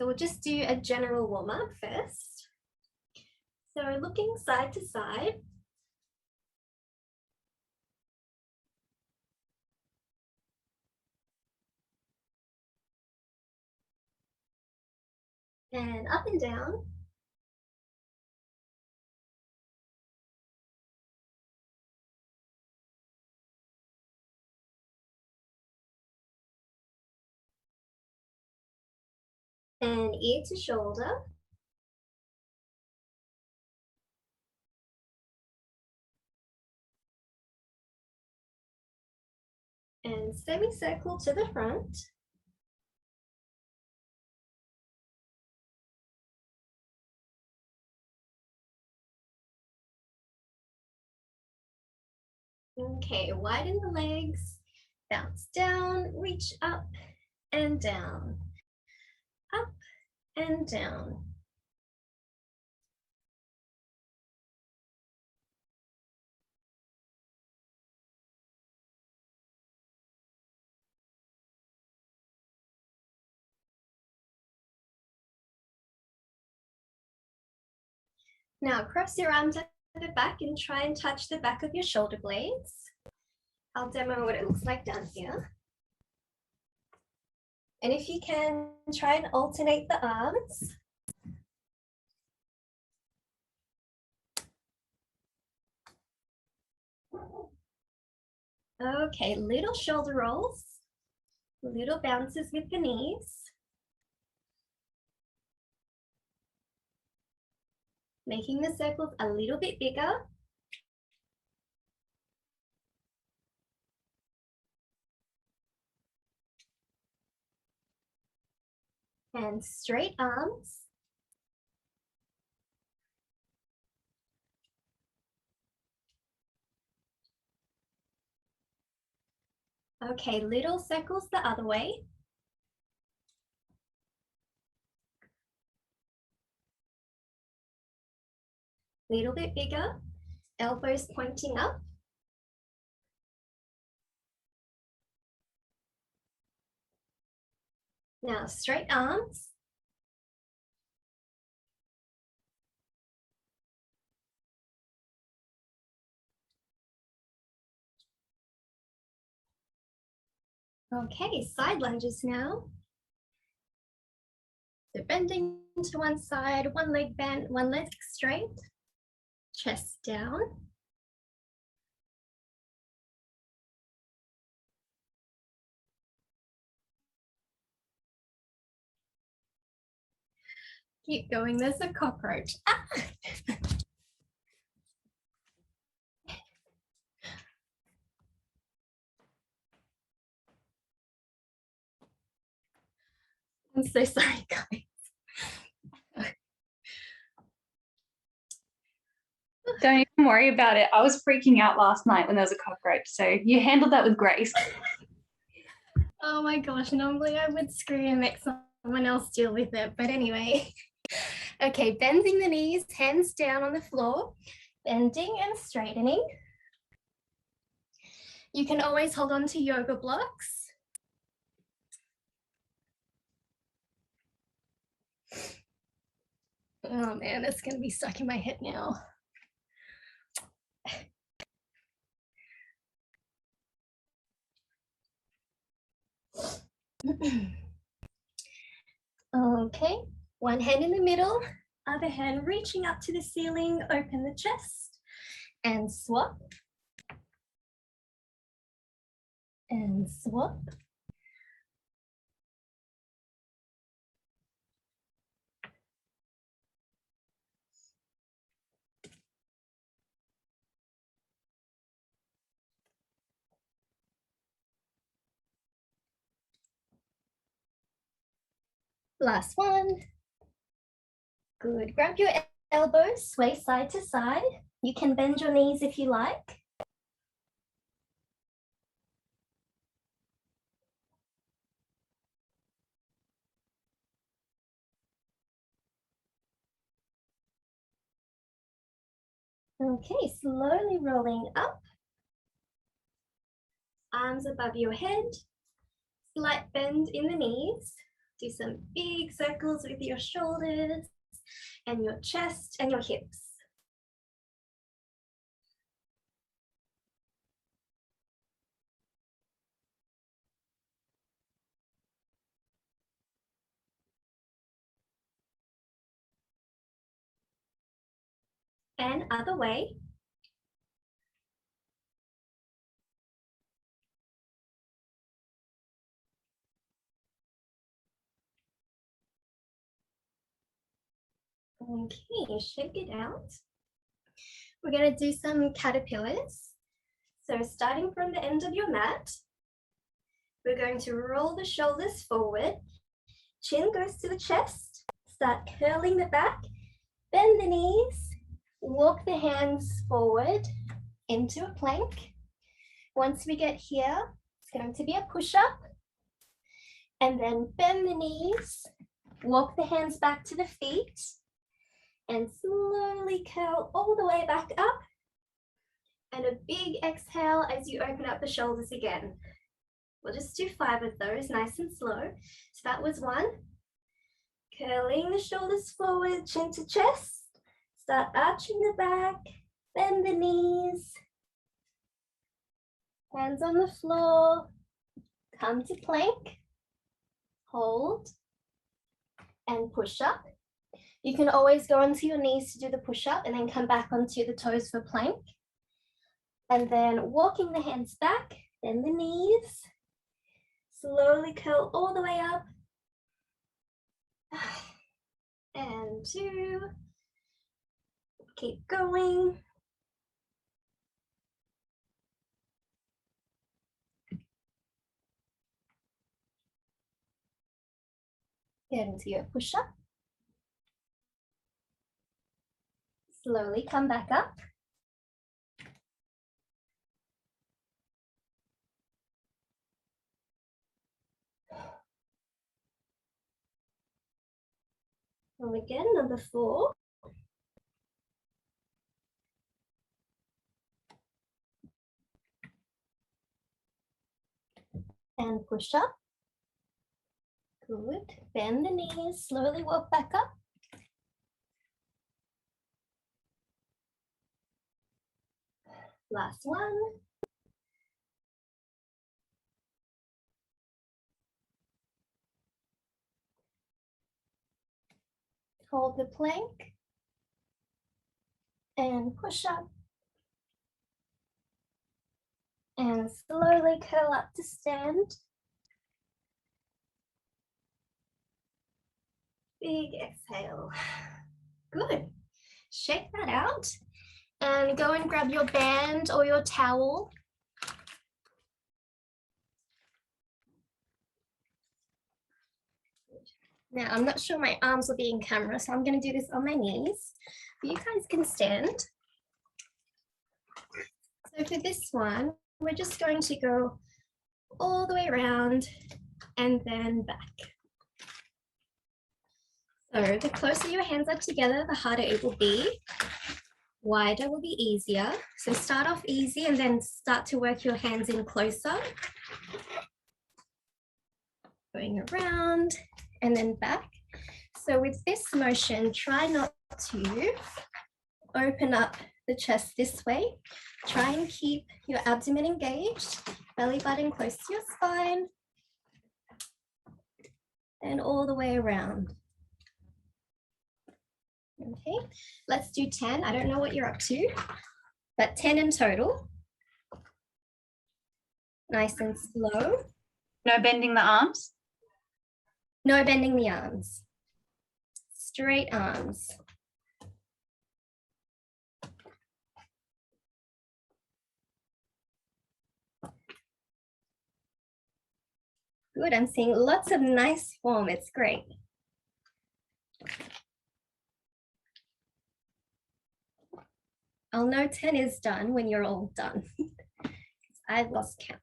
So we'll just do a general warm-up first. So looking side to side. And up and down. And ear to shoulder. And semicircle to the front. Okay, widen the legs, bounce down, reach up and down, up and down. Now cross your arms at the back and try and touch the back of your shoulder blades. I'll demo what it looks like down here. And if you can, try and alternate the arms. Okay, little shoulder rolls, little bounces with the knees. Making the circles a little bit bigger. And straight arms. Okay, little circles the other way. Little bit bigger, elbows pointing up. Now straight arms. Okay, side lunges now. So bending to one side, one leg bent, one leg straight, chest down. Keep going, there's a cockroach. Ah! I'm so sorry, guys. Don't even worry about it. I was freaking out last night when there was a cockroach, so you handled that with grace. Oh my gosh, normally I would scream and make someone else deal with it, but anyway. Okay, bending the knees, hands down on the floor, bending and straightening. You can always hold on to yoga blocks. Oh man, it's gonna be stuck in my head now. Okay, one hand in the middle, other hand reaching up to the ceiling, open the chest and swap. And swap. Last one. Good. Grab your elbows, sway side to side. You can bend your knees if you like. Okay, slowly rolling up. Arms above your head. Slight bend in the knees. Do some big circles with your shoulders and your chest and your hips. And other way. Okay, shake it out. We're going to do some caterpillars. So starting from the end of your mat, we're going to roll the shoulders forward. Chin goes to the chest. Start curling the back. Bend the knees. Walk the hands forward into a plank. Once we get here, it's going to be a push-up. And then bend the knees. Walk the hands back to the feet. And slowly curl all the way back up. And a big exhale as you open up the shoulders again. We'll just do 5 of those, nice and slow. So that was 1. Curling the shoulders forward, chin to chest. Start arching the back, bend the knees. Hands on the floor. Come to plank. Hold. And push up. You can always go onto your knees to do the push-up and then come back onto the toes for plank. And then walking the hands back, bend the knees. Slowly curl all the way up. And 2. Keep going. Get into your push-up. Slowly come back up. And again, number 4. And push up. Good. Bend the knees, slowly walk back up. Last one. Hold the plank. And push up. And slowly curl up to stand. Big exhale. Good. Shake that out. And go and grab your band or your towel. Now, I'm not sure my arms will be in camera, so I'm going to do this on my knees. But you guys can stand. So for this one, we're just going to go all the way around and then back. So the closer your hands are together, the harder it will be. Wider will be easier. So start off easy and then start to work your hands in closer. Going around and then back. So with this motion, try not to open up the chest this way. Try and keep your abdomen engaged, belly button close to your spine, and all the way around. Okay, let's do 10. I don't know what you're up to, but 10 in total. Nice and slow. No bending the arms? No bending the arms. Straight arms. Good, I'm seeing lots of nice form. It's great. I'll know 10 is done when you're all done. I've lost count.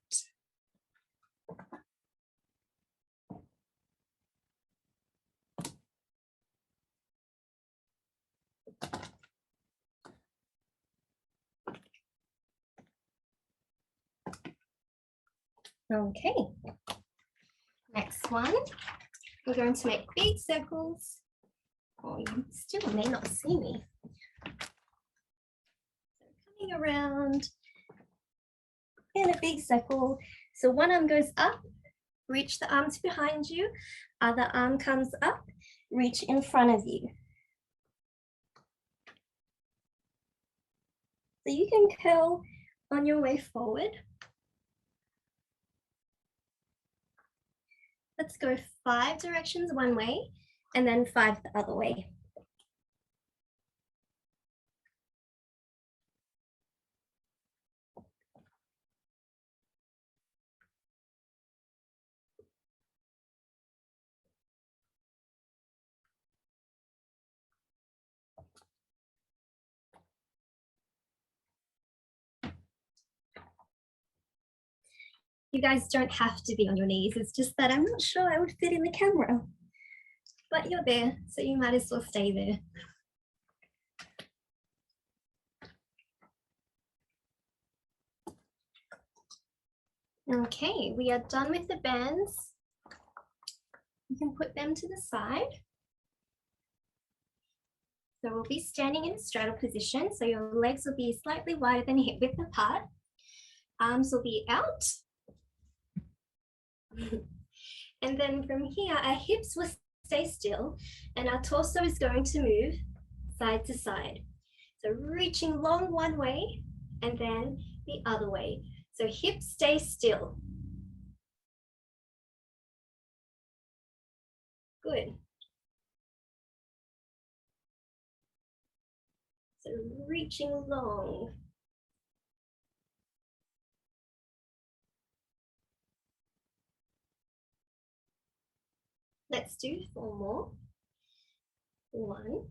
Okay. Next one. We're going to make big circles. Oh, you still may not see me. So coming around in a big circle. So one arm goes up, reach the arms behind you. Other arm comes up, reach in front of you. So you can curl on your way forward. Let's go 5 directions one way and then 5 the other way. You guys don't have to be on your knees. It's just that I'm not sure I would fit in the camera. But you're there, so you might as well stay there. Okay, we are done with the bands. You can put them to the side. So we'll be standing in a straddle position. So your legs will be slightly wider than hip width apart. Arms will be out. And then from here, our hips will stay still and our torso is going to move side to side. So reaching long one way and then the other way. So hips stay still. Good. So reaching long. Let's do 4 more. 1,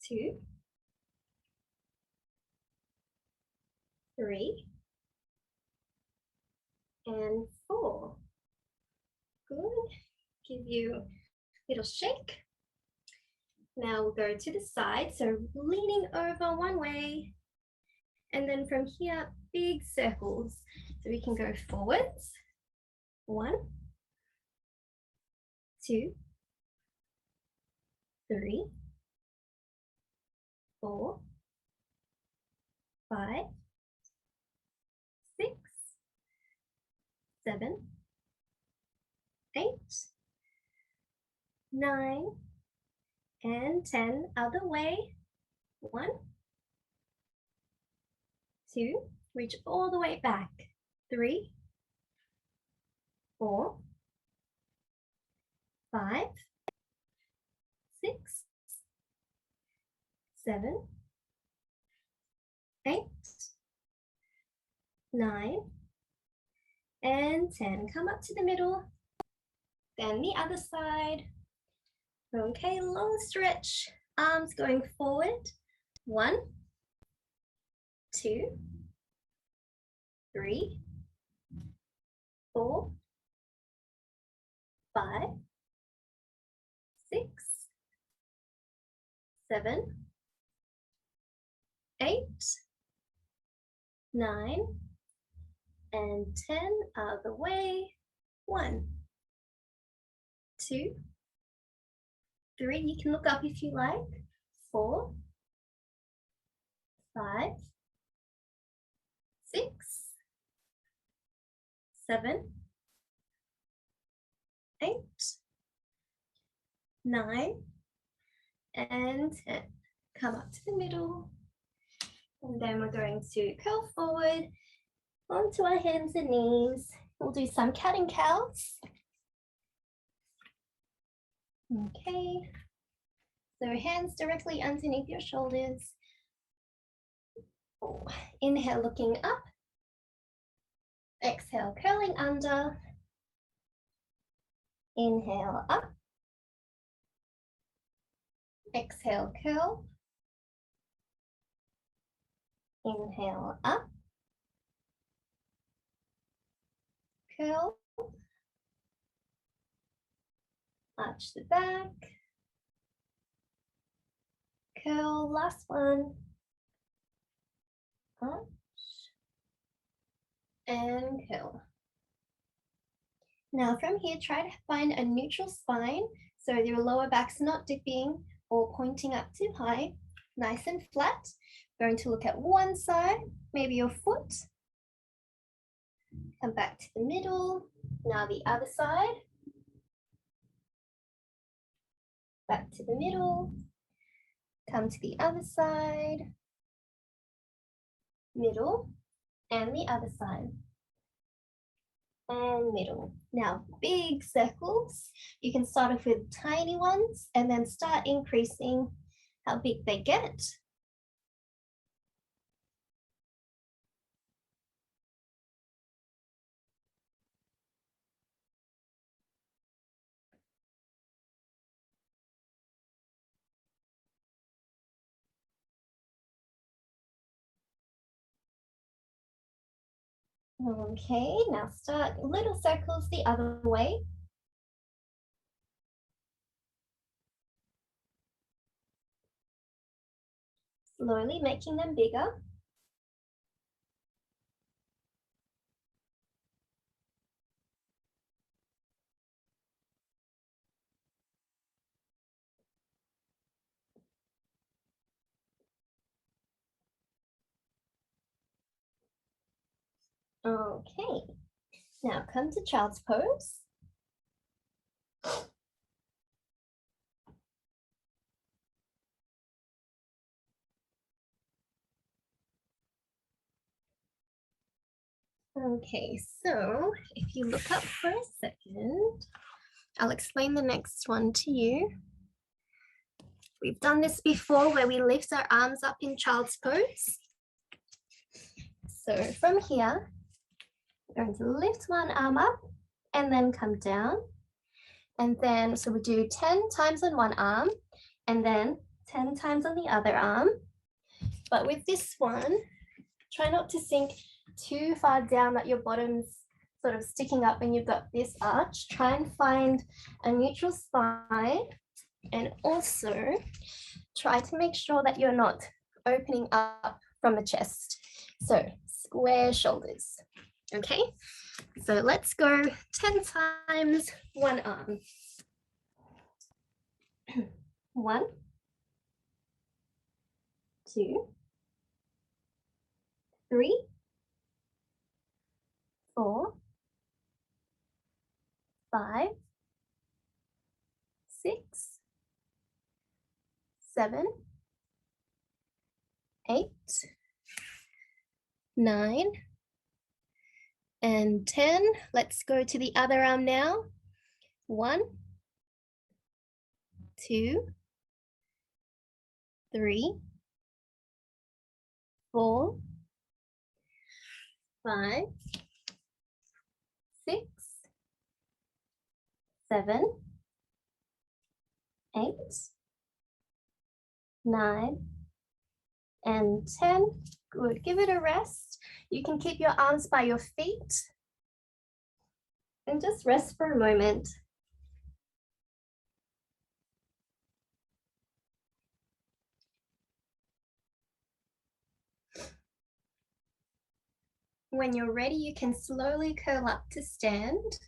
2, 3, and 4. Good. Give you a little shake. Now we'll go to the side. So leaning over one way. And then from here, big circles. So we can go forwards. 1, 2, 3, 4, 5, 6, 7, 8, 9, and 10. Other way. 1, 2, reach all the way back. 3, 4, 5, 6, 7, 8, 9, and 10. Come up to the middle. Then the other side. Okay, long stretch. Arms going forward. 1, 2, 3, 4, 5, 6, 7, 8, 9, and 10. Other way. 1, 2, 3. You can look up if you like. 4, 5, 6, 7, 8, 9, and 10. Come up to the middle. And then we're going to curl forward onto our hands and knees. We'll do some cat and cows. Okay. So hands directly underneath your shoulders. Oh, inhale, looking up. Exhale, curling under. Inhale, up. Exhale, curl. Inhale, up. Curl. Arch the back. Curl, last one. Arch. And curl. Now from here, try to find a neutral spine so your lower back's not dipping or pointing up too high, nice and flat. Going to look at one side, maybe your foot. Come back to the middle. Now the other side. Back to the middle. Come to the other side. Middle. And the other side. And middle. Now big circles. You can start off with tiny ones and then start increasing how big they get. Okay, now start little circles the other way. Slowly making them bigger. Okay, now come to child's pose. Okay, so if you look up for a second, I'll explain the next one to you. We've done this before where we lift our arms up in child's pose. So from here, we're going to lift one arm up and then come down. And then, so we do 10 times on one arm and then 10 times on the other arm. But with this one, try not to sink too far down that your bottom's sort of sticking up and you've got this arch. Try and find a neutral spine and also try to make sure that you're not opening up from the chest. So square shoulders, okay? So let's go 10 times one arm. 1, 2, 3, 4, 5, 6, 7, 8, 9, and 10. Let's go to the other arm now. 1, 2, 3, 4, 5, 6, 7, 8, 9, and 10. Good. Give it a rest. You can keep your arms by your feet and just rest for a moment. When you're ready, you can slowly curl up to stand.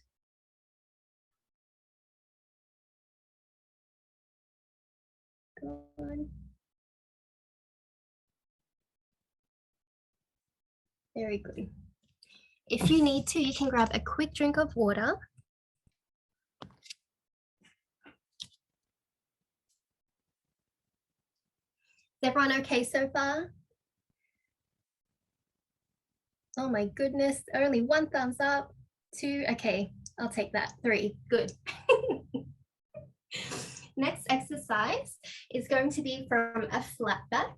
Good. Very good. If you need to, you can grab a quick drink of water. Is everyone okay so far? Oh my goodness, only 1 thumbs up, 2, okay, I'll take that, 3, good. Next exercise is going to be from a flat back.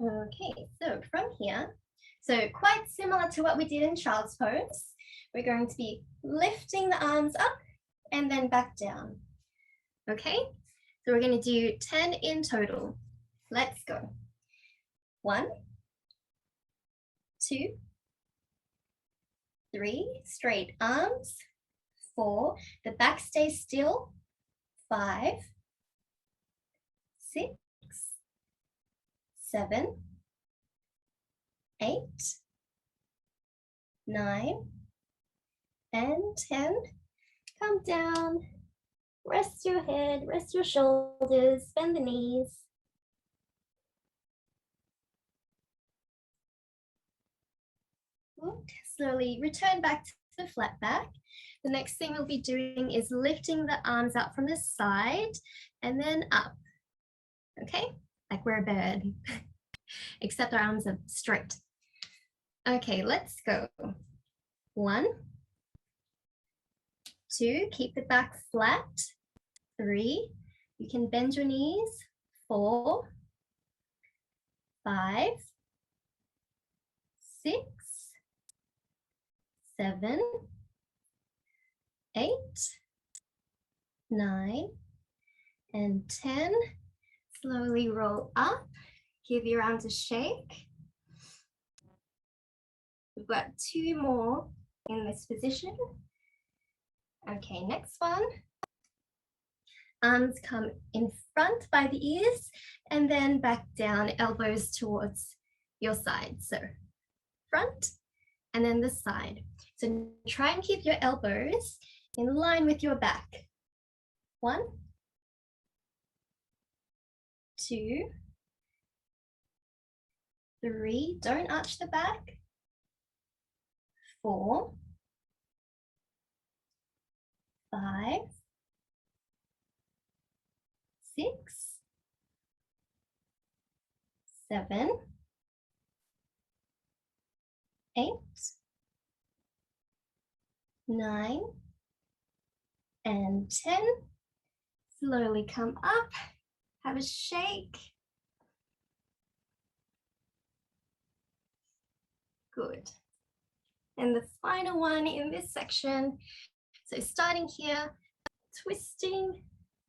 Okay, so from here, so quite similar to what we did in child's pose, we're going to be lifting the arms up and then back down. Okay, so we're going to do 10 in total. Let's go. 1, 2, 3, straight arms. 4, the back stays still. 5, 6, 7, 8, 9, and 10. Come down, rest your head, rest your shoulders, bend the knees. Good. Slowly return back to the flat back. The next thing we'll be doing is lifting the arms out from the side and then up. Okay, like we're a bird, except our arms are straight. Okay, let's go. 1, 2, keep the back flat. 3, you can bend your knees. 4, 5, 6, 7, 8, 9, and 10. Slowly roll up. Give your arms a shake. We've got 2 more in this position. Okay, next one. Arms come in front by the ears and then back down, elbows towards your side. So front and then the side. So try and keep your elbows in line with your back. 1, 2, 3, don't arch the back. 4, 5, 6, 7, 8, 9, and 10. Slowly come up, have a shake. Good. And the final one in this section. So starting here, twisting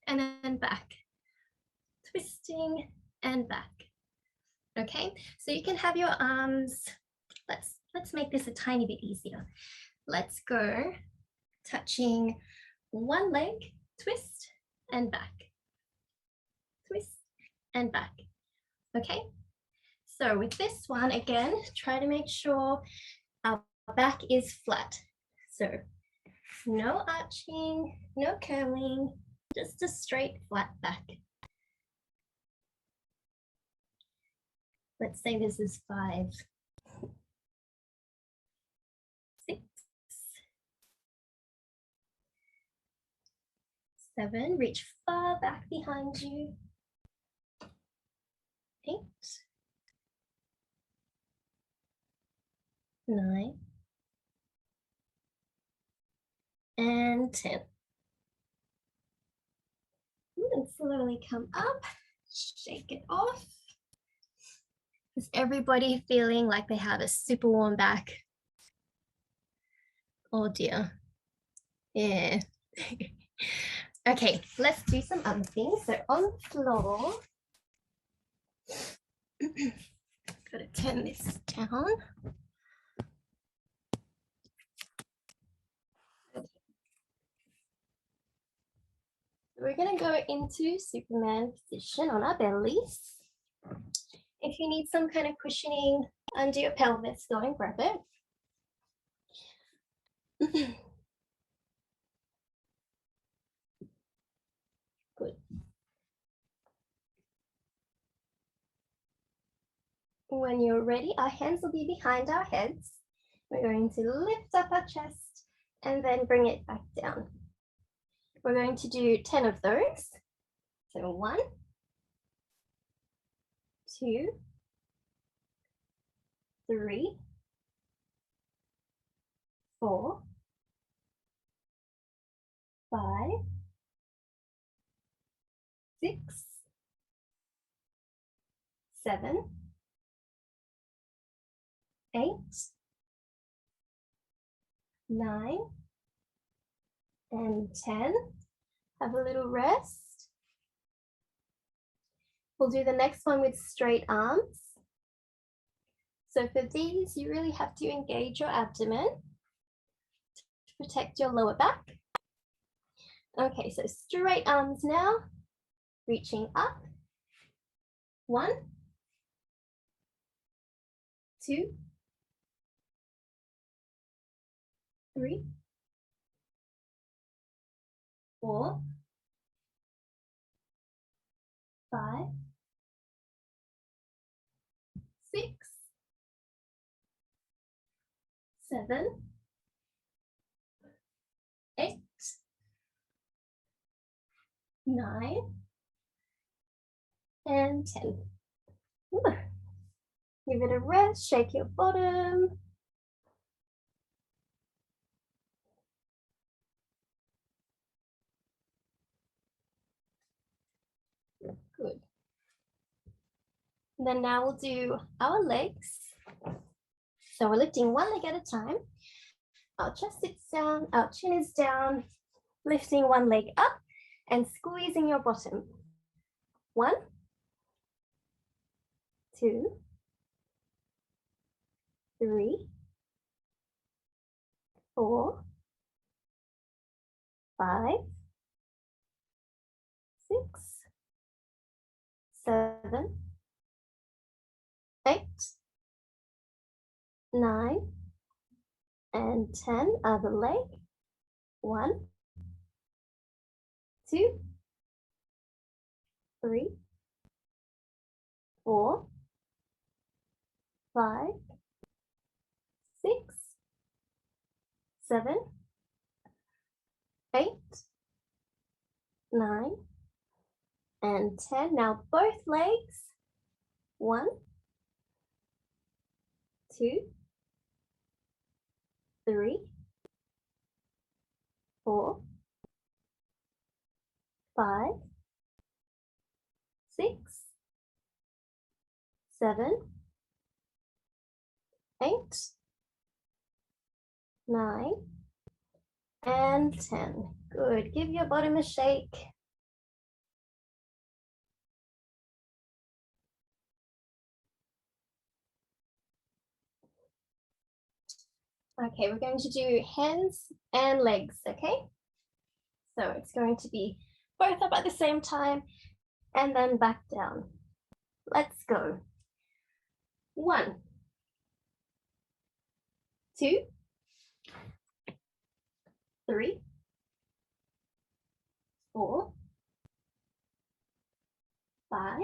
and then back, twisting and back. Okay, so you can have your arms, let's make this a tiny bit easier. Let's go touching one leg, twist and back, twist and back. Okay, so with this one, again, try to make sure our back is flat. So no arching, no curling, just a straight flat back. Let's say this is 5, 6, 7, reach far back behind you. 8, 9, and 10. And slowly come up, shake it off. Is everybody feeling like they have a super warm back? Oh dear. Yeah. Okay, let's do some other things. So on the floor, gotta turn this down. Okay. We're gonna go into Superman position on our bellies. If you need some kind of cushioning under your pelvis, go and grab it. Good. When you're ready, our hands will be behind our heads. We're going to lift up our chest and then bring it back down. We're going to do 10 of those. So 1, 2, 3, 4, 5, 6, 7, 8, 9, and 10. Have a little rest. We'll do the next one with straight arms. So for these, you really have to engage your abdomen to protect your lower back. Okay, so straight arms now, reaching up. 1, 2, 3, 4, 5, 6, 7, 8, 9, and 10. Ooh. Give it a rest, shake your bottom. Good. And then now we'll do our legs. So we're lifting one leg at a time. Our chest sits down, our chin is down, lifting one leg up and squeezing your bottom. 1, 2, 3, 4, 5, 6, 7, 8, 9, and 10. Other leg. 1, 2, 3, 4, 5, 6, 7, 8, 9, and 10. Now both legs. 1, 2, 3, 4, 5, 6, 7, 8, 9, and 10. Good. Give your bottom a shake. Okay, we're going to do hands and legs, okay? So it's going to be both up at the same time and then back down. Let's go. 1, 2, 3, 4, 5,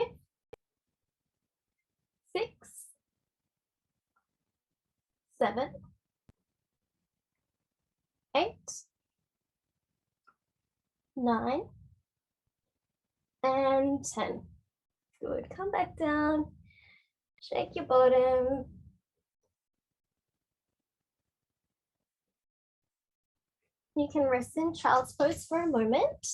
6, 7, 8, 9, and 10. Good. Come back down. Shake your bottom. You can rest in child's pose for a moment.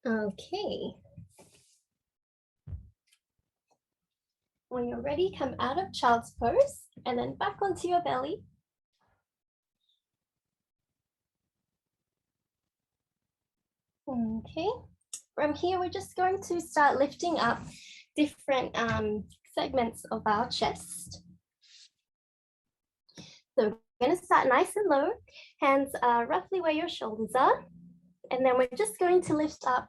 Okay. When you're ready, come out of child's pose and then back onto your belly. Okay. From here, we're just going to start lifting up different segments of our chest. So we're going to start nice and low. Hands are roughly where your shoulders are. And then we're just going to lift up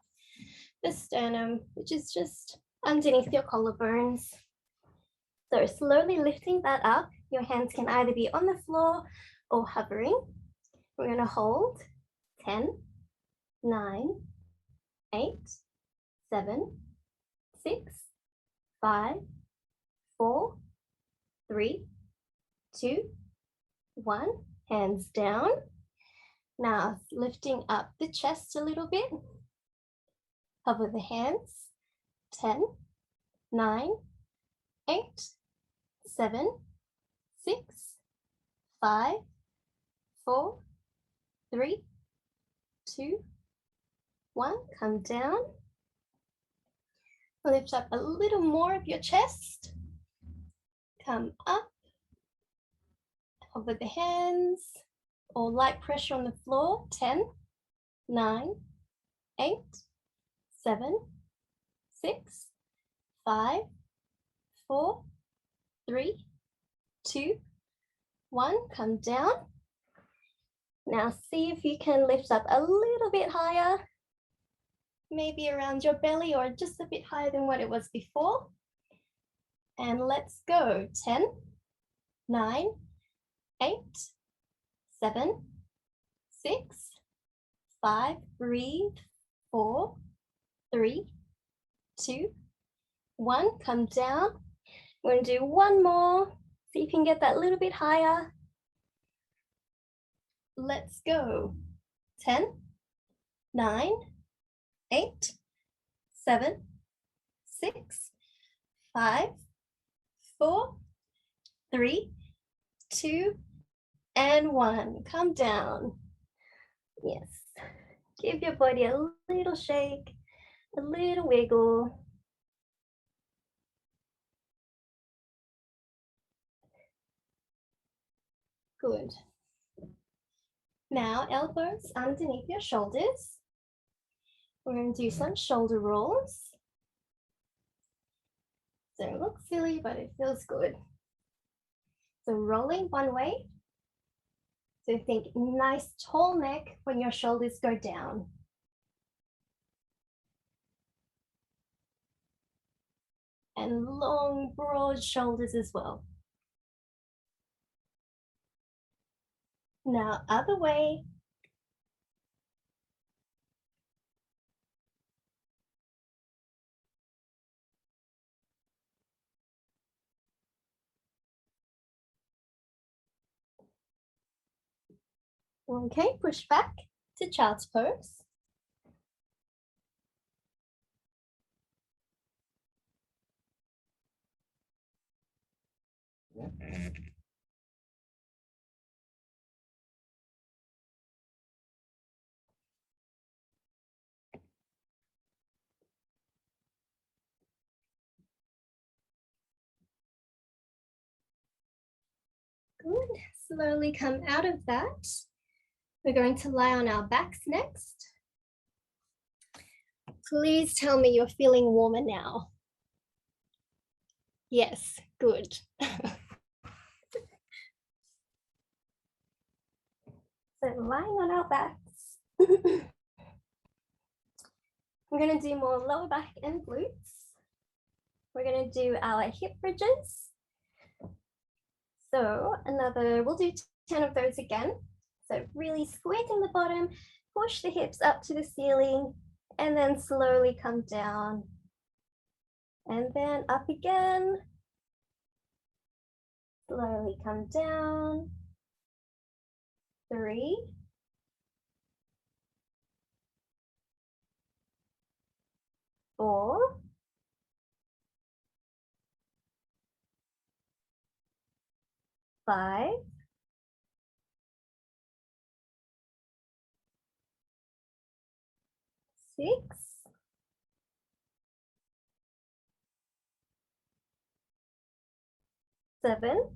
the sternum, which is just underneath your collarbones. So slowly lifting that up, your hands can either be on the floor or hovering. We're going to hold 10, 9, 8, 7, 6, 5, 4, 3, 2, 1. Hands down. Now lifting up the chest a little bit. Hover the hands. 10, 9, 8, 7, 6, 5, 4, 3, 2, 1. Come down. Lift up a little more of your chest. Come up. Hover the hands or light pressure on the floor. 10, 9, 8, 7, 6, 5, 4, 3, 2, 1. Come down. Now see if you can lift up a little bit higher, maybe around your belly or just a bit higher than what it was before. And let's go. 10, 9, 8, 7, 6, 5, breathe, 4, 3, 2, 1. Come down. We're going to do one more. See if you can get that little bit higher. Let's go. 10, 9, 8, 7, 6, 5, 4, 3, 2, and 1. Come down. Yes. Give your body a little shake, a little wiggle. Good. Now elbows underneath your shoulders. We're going to do some shoulder rolls. So it looks silly, but it feels good. So rolling one way. So think nice tall neck when your shoulders go down. And long, broad shoulders as well. Now, other way. Okay, push back to child's pose. Good. Slowly come out of that. We're going to lie on our backs next. Please tell me you're feeling warmer now. Yes, good. So lying on our backs. We're going to do more lower back and glutes. We're going to do our hip bridges. So we'll do 10 of those again. So really squeezing the bottom, push the hips up to the ceiling, and then slowly come down. And then up again. Slowly come down. 3. 4. 5. 6. 7.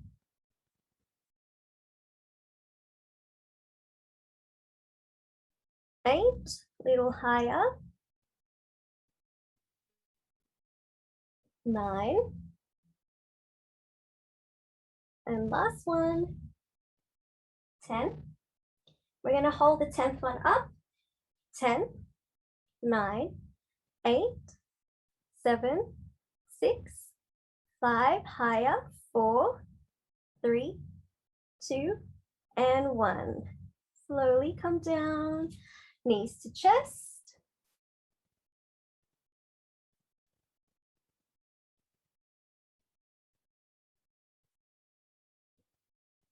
8. Little higher. 9. And last one, 10. We're going to hold the 10th one up. 10, 9, 8, 7, 6, 5, higher, 4, 3, 2, and 1. Slowly come down, knees to chest.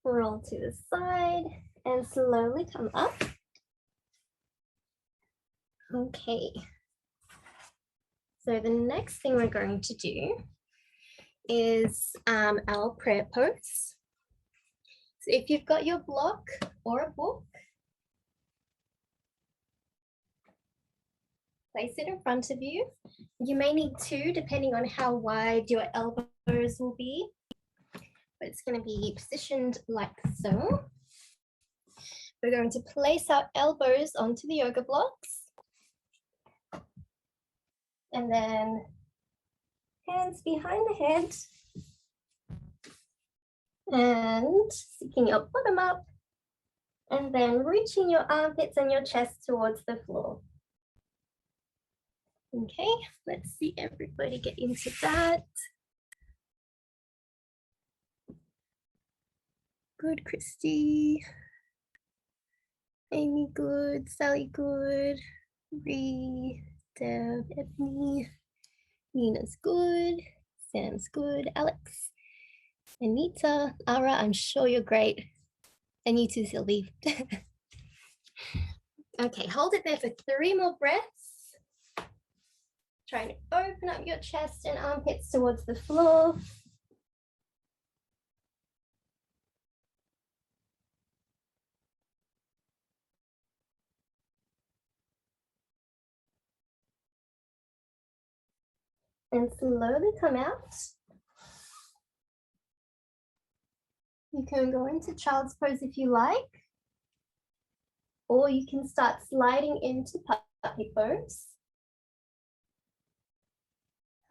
Roll to the side and slowly come up. Okay. So the next thing we're going to do is our prayer pose. So if you've got your block or a book, place it in front of you. You may need 2 depending on how wide your elbows will be. But it's going to be positioned like so. We're going to place our elbows onto the yoga blocks. And then hands behind the head. And sticking your bottom up. And then reaching your armpits and your chest towards the floor. Okay, let's see everybody get into that. Good, Christy. Amy, good. Sally, good. Ree, Deb, Ebony. Nina's good. Sam's good. Alex, Anita, Ara, I'm sure you're great. And you too, Sylvie. Okay, hold it there for 3 more breaths. Trying to open up your chest and armpits towards the floor. And slowly come out. You can go into child's pose if you like, or you can start sliding into puppy pose.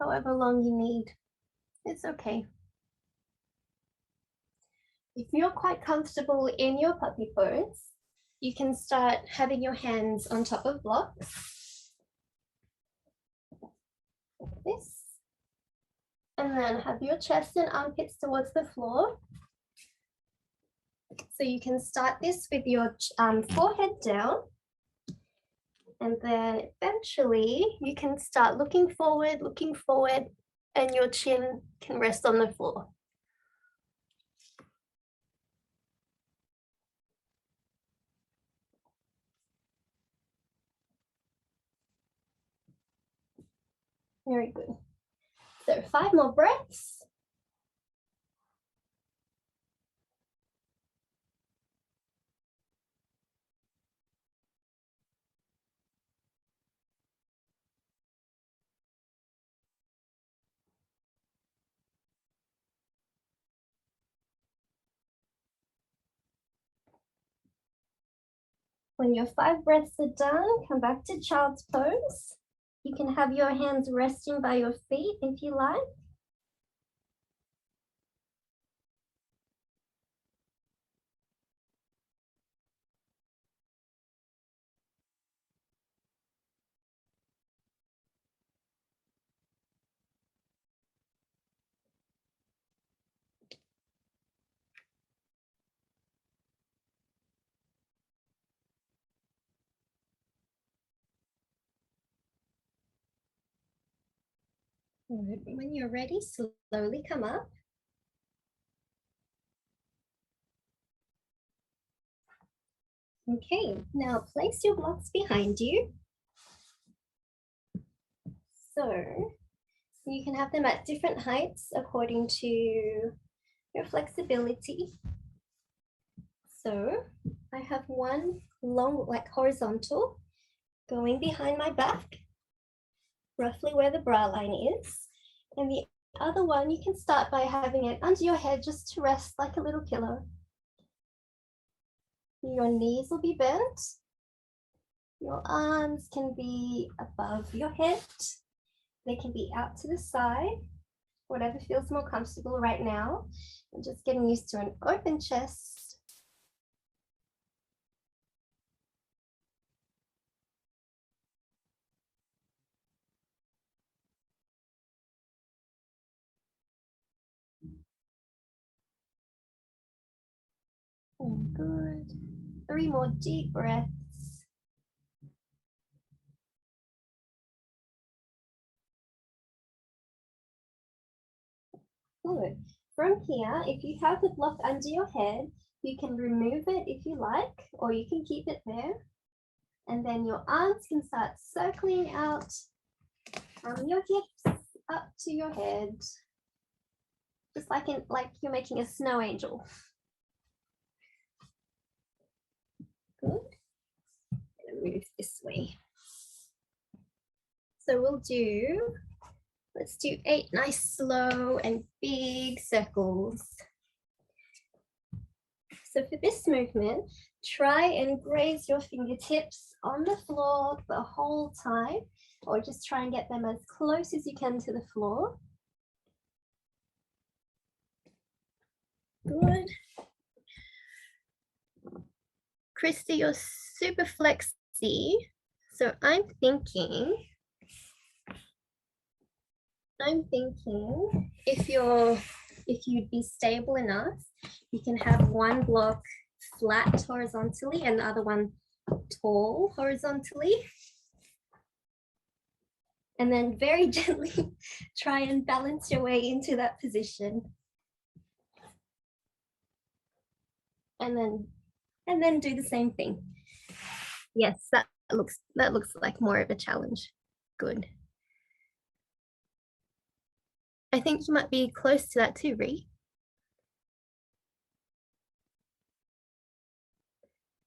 However long you need, it's okay. If you're quite comfortable in your puppy pose, you can start having your hands on top of blocks, like this. And then have your chest and armpits towards the floor. So you can start this with your forehead down. And then eventually you can start looking forward, and your chin can rest on the floor. Very good. So 5 more breaths. When your 5 breaths are done, come back to child's pose. You can have your hands resting by your feet if you like. When you're ready, slowly come up. Okay, now place your blocks behind you. So you can have them at different heights according to your flexibility. So I have one long, like horizontal, going behind my back, roughly where the bra line is. And the other one, you can start by having it under your head just to rest like a little pillow. Your knees will be bent. Your arms can be above your head. They can be out to the side, whatever feels more comfortable right now. I'm just getting used to an open chest. Good. 3 more deep breaths. Good. From here, if you have the block under your head, you can remove it if you like, or you can keep it there. And then your arms can start circling out from your hips up to your head, just like you're making a snow angel. Good. Move this way. So let's do 8 nice, slow and big circles. So for this movement, try and graze your fingertips on the floor the whole time, or just try and get them as close as you can to the floor. Good. Christy, you're super flexy. So I'm thinking if you'd be stable enough, you can have one block flat horizontally and the other one tall horizontally. And then very gently try and balance your way into that position. And then do the same thing. Yes, that looks like more of a challenge. Good. I think you might be close to that too, Ree.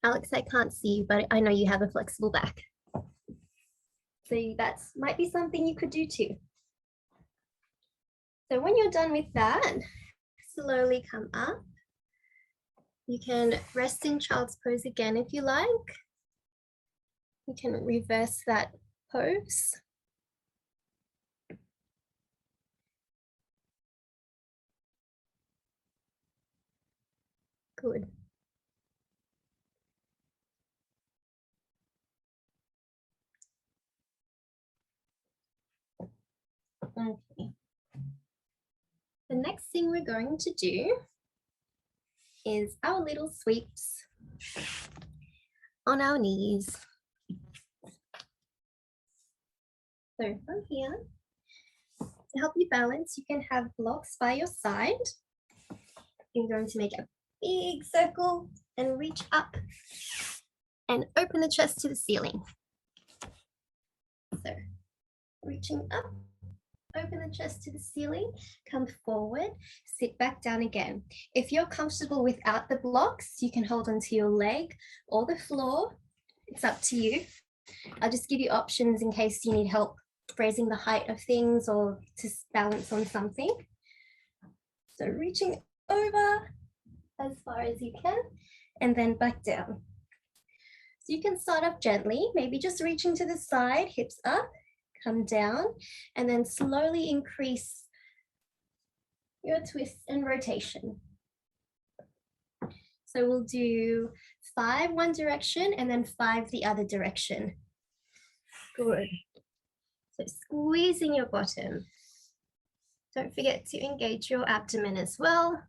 Alex, I can't see you, but I know you have a flexible back. So that might be something you could do too. So when you're done with that, slowly come up. You can rest in child's pose again if you like. You can reverse that pose. Good. Okay. The next thing we're going to do is our little sweeps on our knees. So from here, to help you balance, you can have blocks by your side. You're going to make a big circle and reach up and open the chest to the ceiling. So reaching up, open the chest to the ceiling, come forward, sit back down again. If you're comfortable without the blocks, you can hold onto your leg or the floor. It's up to you. I'll just give you options in case you need help raising the height of things or to balance on something. So reaching over as far as you can and then back down. So you can start off gently, maybe just reaching to the side, hips up, come down, and then slowly increase your twist and rotation. So we'll do 5 one direction and then 5 the other direction. Good. So squeezing your bottom. Don't forget to engage your abdomen as well.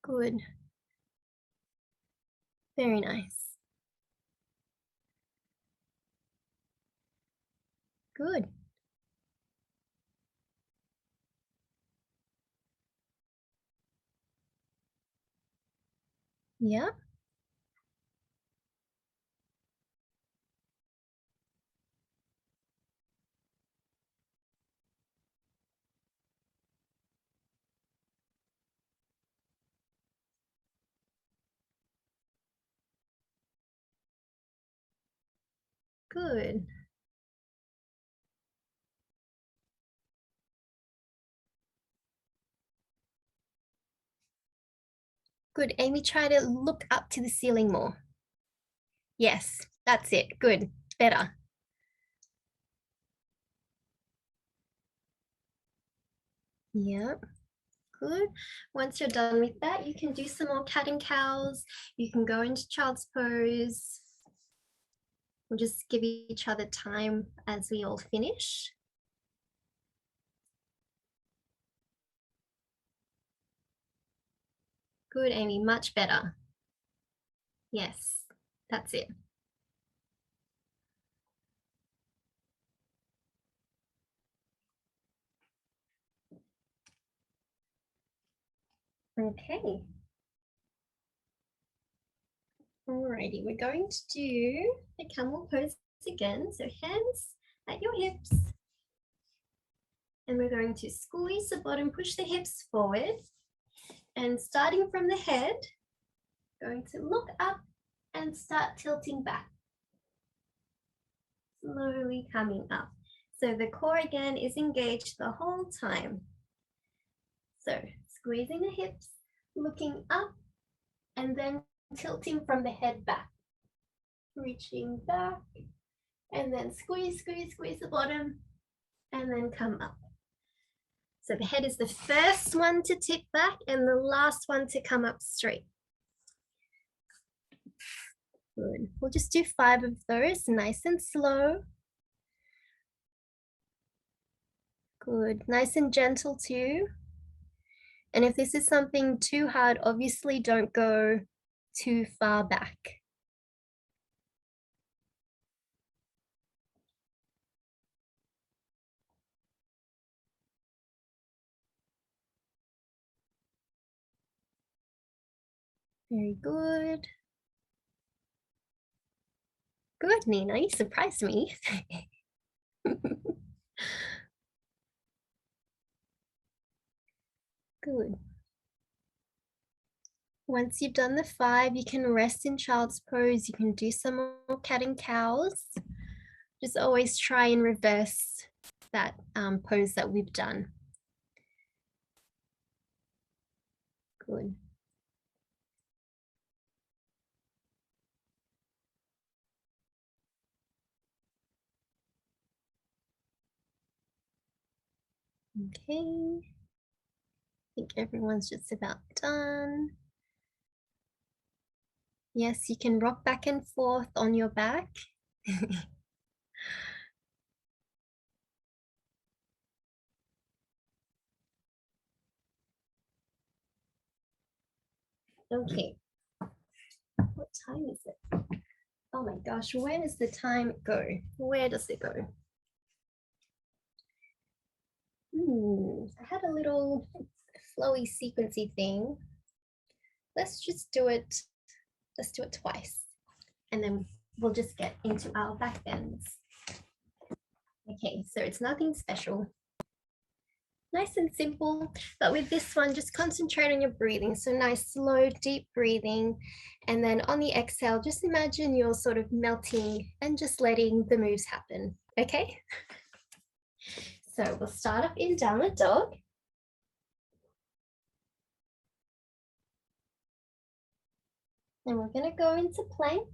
Good. Very nice. Good. Yeah. Good. Good. Amy, try to look up to the ceiling more. Yes, that's it. Good. Better. Yeah. Good. Once you're done with that, you can do some more cat and cows. You can go into child's pose. We'll just give each other time as we all finish. Good, Amy, much better. Yes, that's it. Okay. Alrighty, we're going to do the camel pose again. So hands at your hips. And we're going to squeeze the bottom, push the hips forward. And starting from the head, going to look up and start tilting back. Slowly coming up. So the core again is engaged the whole time. So squeezing the hips, looking up and then tilting from the head back. Reaching back, and then squeeze, squeeze, squeeze the bottom, and then come up. So the head is the first one to tip back and the last one to come up straight. Good. We'll just do 5 of those, nice and slow. Good, nice and gentle too. And if this is something too hard, obviously don't go too far back. Very good. Good, Nina, you surprised me. Good. Once you've done the 5, you can rest in child's pose. You can do some more cat and cows. Just always try and reverse that pose that we've done. Good. Okay. I think everyone's just about done. Yes, you can rock back and forth on your back. Okay. What time is it? Oh my gosh, where does the time go? Where does it go? I had a little flowy sequency thing. Let's just do it. Let's do it twice. And then we'll just get into our back bends. Okay, so it's nothing special. Nice and simple, but with this one, just concentrate on your breathing. So nice, slow, deep breathing. And then on the exhale, just imagine you're sort of melting and just letting the moves happen, okay? So we'll start off in downward dog. And we're gonna go into plank.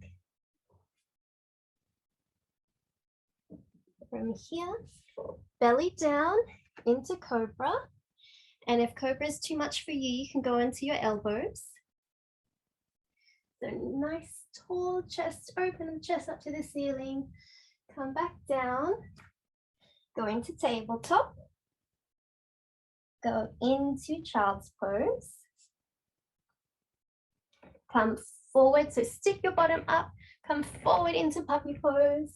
From here, belly down into Cobra. And if Cobra is too much for you, you can go into your elbows. So nice tall chest, open the chest up to the ceiling. Come back down, go into tabletop. Go into child's pose. Come forward, so stick your bottom up. Come forward into puppy pose.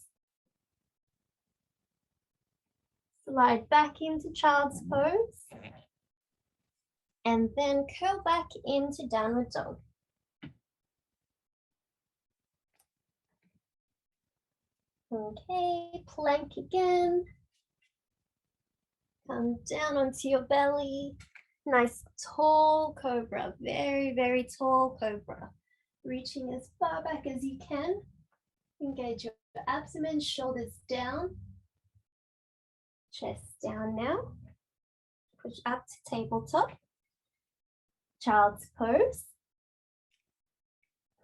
Slide back into child's pose. And then curl back into downward dog. Okay, plank again. Come down onto your belly. Nice tall cobra, very, very tall cobra. Reaching as far back as you can. Engage your abdomen, shoulders down. Chest down now. Push up to tabletop. Child's pose.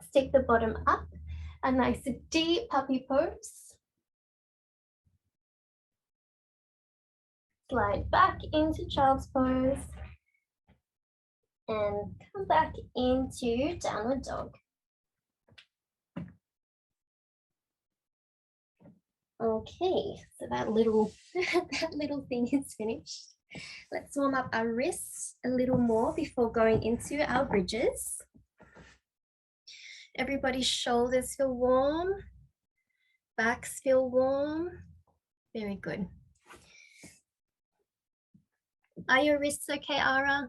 Stick the bottom up. A nice deep puppy pose. Slide back into child's pose. And come back into downward dog. Okay, so that little thing is finished. Let's warm up our wrists a little more before going into our bridges. Everybody's shoulders feel warm, backs feel warm. Very good. Are your wrists okay, Ara?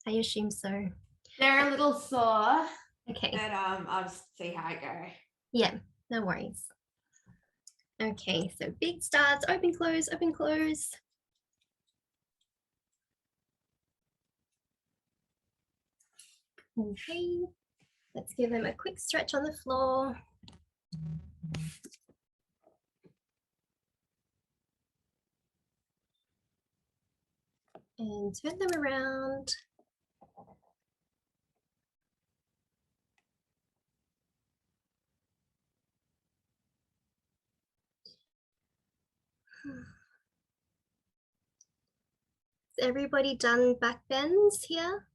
I assume so. They're a little sore. Okay. But I'll just see how I go. Yeah, no worries. Okay, so big starts, open, close, open, close. Okay, let's give them a quick stretch on the floor. and turn them around. Has everybody done back bends here?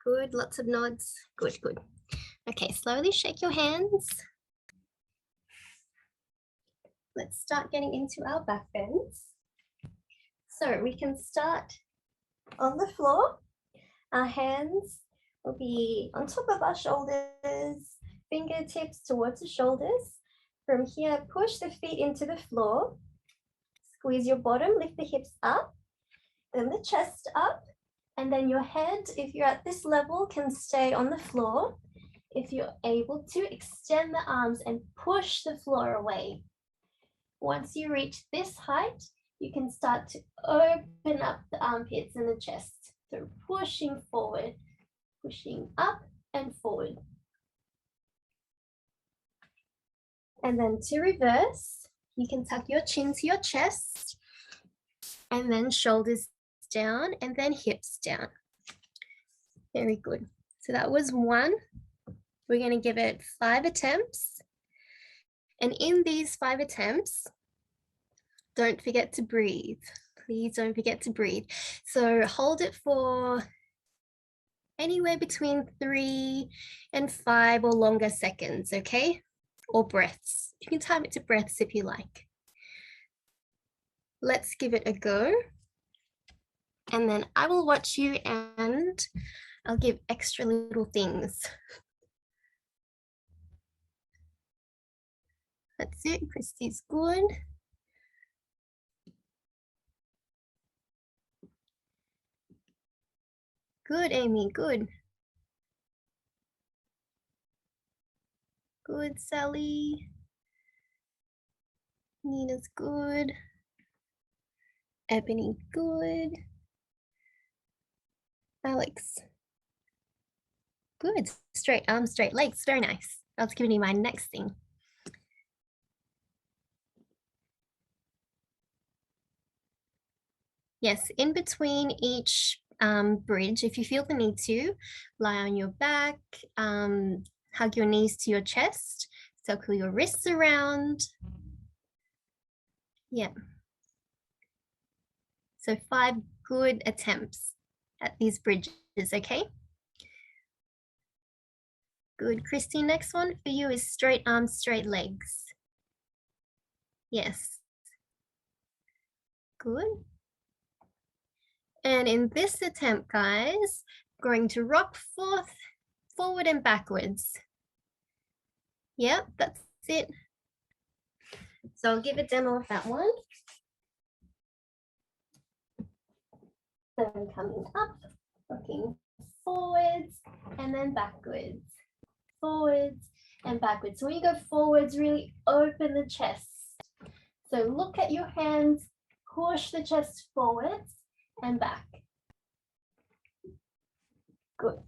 Good, lots of nods. Good, good. Okay, slowly shake your hands. Let's start getting into our back bends. So we can start on the floor. Our hands will be on top of our shoulders, fingertips towards the shoulders. From here, push the feet into the floor. Squeeze your bottom, lift the hips up, then the chest up, and then your head, if you're at this level, can stay on the floor. If you're able to, extend the arms and push the floor away. Once you reach this height, you can start to open up the armpits and the chest. So pushing forward, pushing up and forward. And then to reverse, you can tuck your chin to your chest and then shoulders down and then hips down. Very good. So that was one. We're going to give it 5 attempts. And in these 5 attempts, don't forget to breathe. Please don't forget to breathe. So hold it for anywhere between 3 and 5 or longer seconds, okay? Or breaths. You can time it to breaths if you like. Let's give it a go. And then I will watch you and I'll give extra little things. That's it, Christy's good. Good, Amy, good. Good, Sally. Nina's good. Ebony, good. Alex, good. Straight arms, straight legs, very nice. That's giving you my next thing. Yes, in between each bridge, if you feel the need to, lie on your back, hug your knees to your chest, circle your wrists around. Yeah. So 5 good attempts at these bridges, okay? Good, Christy, next one for you is straight arms, straight legs. Yes. Good. And in this attempt, guys, going to rock forward and backwards. Yep, that's it. So I'll give a demo of that one. Then coming up, rocking forwards and then backwards. Forwards and backwards. So when you go forwards, really open the chest. So look at your hands, push the chest forwards and back. Good.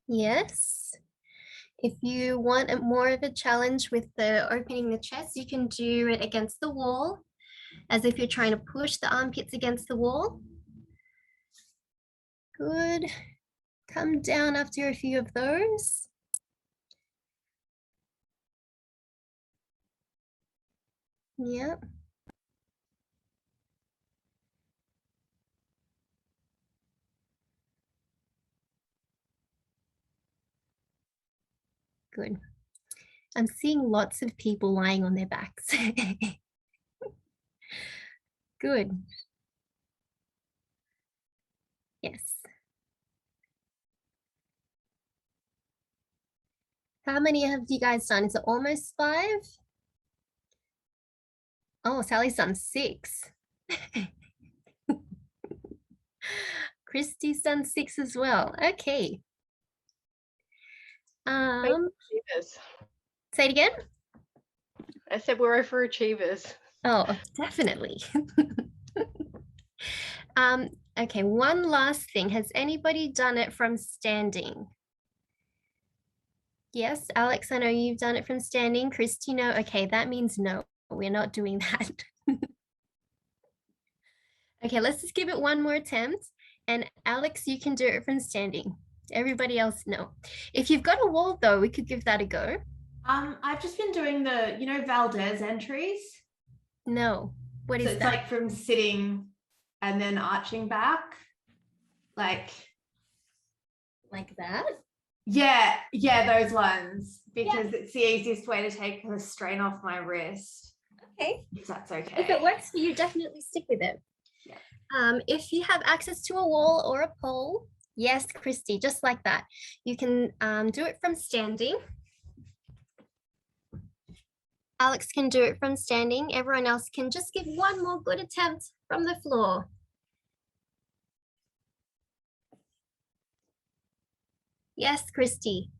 Yes. If you want more of a challenge with the opening the chest, you can do it against the wall, as if you're trying to push the armpits against the wall. Good. Come down after a few of those. Yep. Good. I'm seeing lots of people lying on their backs. Good. Yes. How many have you guys done? Is it almost 5? Oh, Sally's done 6. Christy's done 6 as well. Okay. Achievers. Say it again. I said we're overachievers. Oh, definitely. Okay, one last thing. Has anybody done it from standing? Yes, Alex, I know you've done it from standing. Christy, no. Okay, that means no. We're not doing that. Okay, let's just give it one more attempt. And Alex, you can do it from standing. Everybody else, no. If you've got a wall, though, we could give that a go. I've just been doing the, Valdez entries. No. What So is it's that? like from sitting and then arching back. Like that? yeah, those ones. Because it's the easiest way to take the strain off my wrist. Okay. If that's okay. If it works for you, definitely stick with it. Yeah. If you have access to a wall or a pole, yes, Christy, just like that. You can do it from standing. Alex can do it from standing. Everyone else can just give one more good attempt from the floor. Yes, Christy.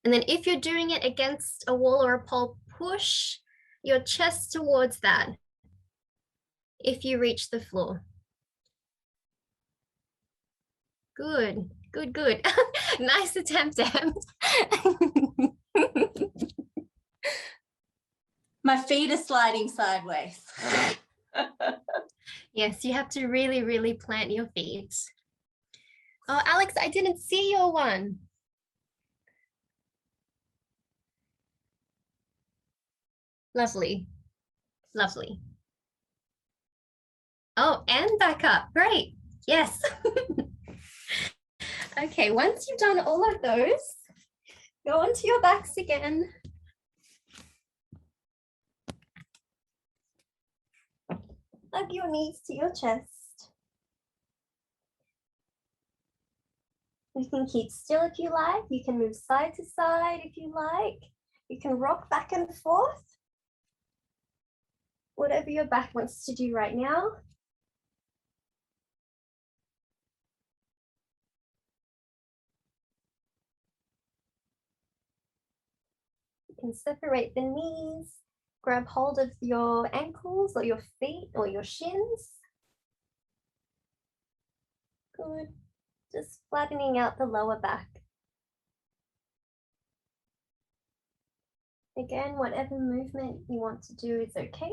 And then if you're doing it against a wall or a pole, push your chest towards that if you reach the floor. Good, good, good. Nice attempt, Em. My feet are sliding sideways. Yes, you have to really, really plant your feet. Oh, Alex, I didn't see your one. Lovely, lovely. Oh, and back up. Great. Yes. Okay, once you've done all of those, go onto your backs again. Hug your knees to your chest. You can keep still if you like. You can move side to side if you like. You can rock back and forth. Whatever your back wants to do right now. You can separate the knees, grab hold of your ankles or your feet or your shins. Good. Just flattening out the lower back. Again, whatever movement you want to do is okay.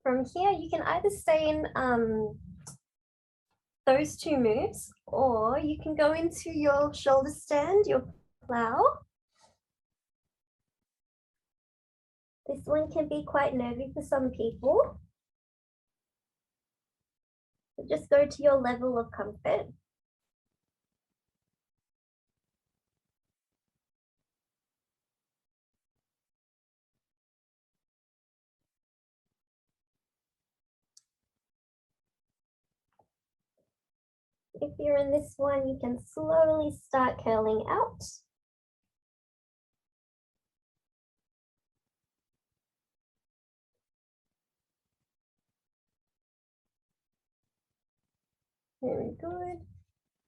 From here, you can either stay in those two moves, or you can go into your shoulder stand, your plow. This one can be quite nervy for some people. So just go to your level of comfort. If you're in this one, you can slowly start curling out. Very good.